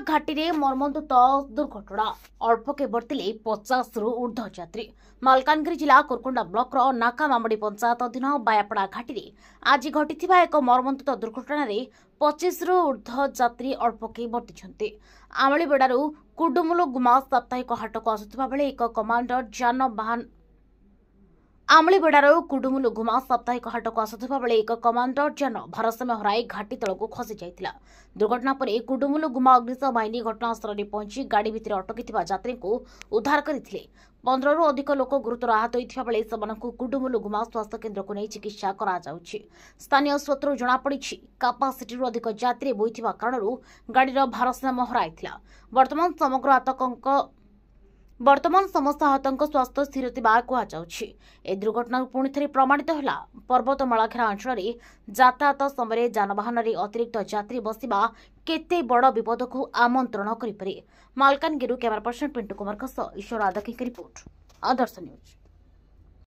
घाटी में मर्मन्तुद दुर्घटना अल्पके बर्तिले 50 रु ऊर्ध्व यात्री। मालकानगिरी जिला कोरकोंडा ब्लॉक नाकामामड़ी पंचायत अधीन बायापड़ा घाटी में आज घटी एक मर्मन्तुद दुर्घटना 25 रु ऊर्ध्व यात्री अल्पके बर्ति। आमलीबेड़ारू कुडुमुलु गुमा साप्ताहिक हाट को आसुवा बेले एक कमांडर जानवाहन आमलीबेड़ारू कुडुमुलु गुमा साप्ताहिक हाट को आसुवा बेले एक कमांडर जान भारसाम्य हराई घाटी तलक खसी जाइतिला। दुर्घटना पर कुडुमुलु गुमा अग्निशम बाहिनी घटनास्थल में पहुंची गाड़ी भितर अटकी यात्री को उद्धार करथिले। 15 रु अधिक लोक गुरुतर आहत होइथिबा बेले सेमानकु कुडुमुलु गुमा स्वास्थ्य केन्द्र को नहीं चिकित्सा करा जाउछि। स्थानीय सूत्रରୁ जणा पड़िछि कैपेसिटी अधिक यात्री बोइथिबा कारणरू गाड़ीर भारसाम्य हराइथिला। वर्तमान समस्त आहतों स्वास्थ्य स्थिर कहुछि। ए दुर्घटना पुणी थे प्रमाणित है पर्वतमाला अंचल में यातायात समय जानवाहन अतिरिक्त यात्री बसवा केते बड़ विपद को आमंत्रण करें। मालकानगिरी कैमरा पर्सन पिंटू कुमार ईश्वर आदकी रिपोर्ट, आदर्श न्यूज।